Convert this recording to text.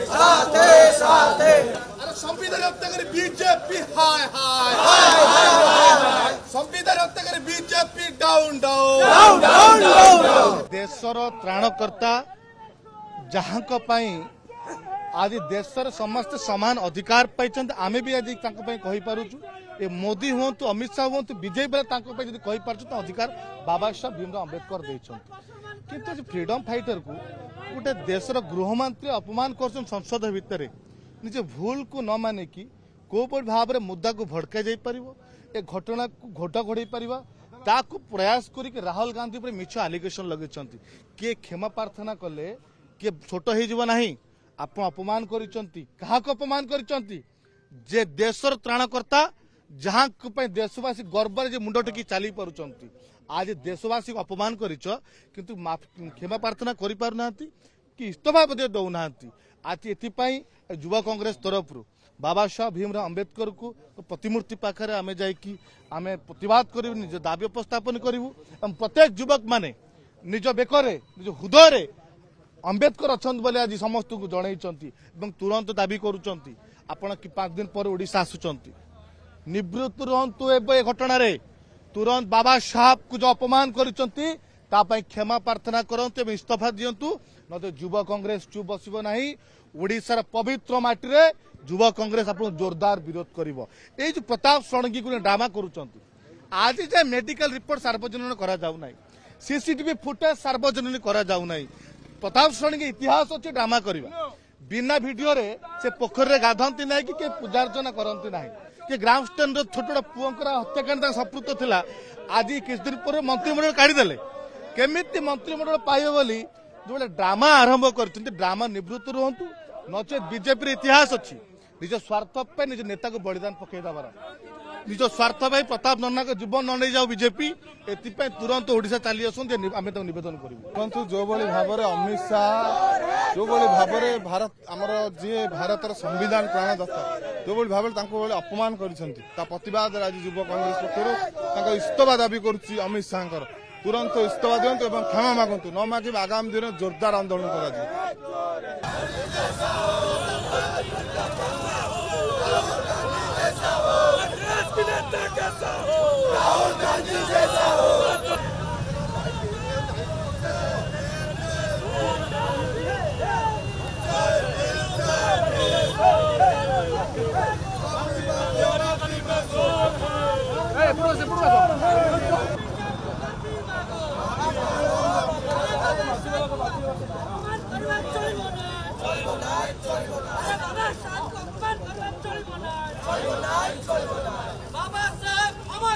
साथे साथे अरे संविधान हत्या करे बीजेपी हाय हाय संविधान हत्या करे बीजेपी डाउन डाउन देशर त्राणकर्ता जहां आज देशर समस्त समान अधिकार पाई आमे भी आज कही पारुचु ए मोदी हूँ अमित शाह हूँ बीजेपी जब कही पार्छ अधिकार बाबा साहेब भीमराव अम्बेडकर किंतु फ्रीडम फाइटर को गोटे देशर गृहमंत्री अपमान कर संसद भितर निजे भूल को न मानिकी कोपरि भाव में मुद्दा को भड़का जाई परिवो ए घटना को घोट घोड़े पारिबा ताकू प्रयास करिक राहुल गांधी पर मिछ आलिगेशन लगे किए क्षमा प्रार्थना कले किए छोट हो नहीं आप अपमान करिसंती काहाको अपमान करिसंती जे देशर त्राणकर्ता जहां देशवासी गर्व जे मुंड टेकी चली पारुचंती आज देशवासी को अपमान करिच किंतु क्षमा प्रार्थना करि पारु नांती कि इस्तफा दौना आज एथिपाई युवा कांग्रेस तरफ बाबा साहेब भीमराव अम्बेडकर को प्रतिमूर्ति पाखे आम जाकि आम प्रतिवाद करूँ निज दाबी उपस्थापन करूँ प्रत्येक युवक माने निज बेकरे निज हृदय अम्बेडकर अच्छा बोले आज समस्त को जन तुरंत दाबी करुँच आपण कि 5 दिन पर ओडिशा आसुंच निवृत्त रुहतु ए घटना तुरंत बाबा साहब को जो अपमान करुँच क्षमा प्रार्थना करते इस्तफा दिंतु न युवा कांग्रेस चुप बस नहीं ओडिशार पवित्र माटी रे युवा कांग्रेस आप जोरदार विरोध करिवो ए जो प्रताप षडंगी को ड्रामा करुँच आज जाए मेडिकल रिपोर्ट सार्वजनिक करा जाउ नाही सीसीटीवी फुटेज सार्वजनिक करा जाउ नाही प्रताप षडंगी इतिहास अच्छे ड्रामा करवा बिना वीडियो रे से पोखर रे गाधंती नाही कि पूजा अर्चना करंती नाही कि ग्राम स्टैंड छोट पुअंकर हत्याकांड संपृक्त थिला आज किछ दिन पर मंत्रिमंडल काढी देले केमिति मंत्रिमंडल पाइबे बोली जो ड्रामा आरंभ करछन्ती ड्रामा निवृत्त रुहंतु नचे बीजेपी इतिहास अच्छी निज स्वार्थ पे निज नेता को बलिदान पकई दबार निज स्वार्थ भाई प्रताप नन्ना को जीवन न नहीं जाऊ बीजेपी एथिपाई तुरंत ओडिशा चली आसुन आम निवेदन करूँ जो भाव में अमित शाह जो भाव में भारत आमर जी भारत संविधान प्राणदाता जो भाव में अपमान कर प्रतिवाद आज युवा कांग्रेस पक्षर इस्तफा दाबी कर अमित शाह तुरंत इस्तफा दिंतु और क्षमा मागंतु न मागे आगामी दिन जोरदार आंदोलन कर चलिबो ना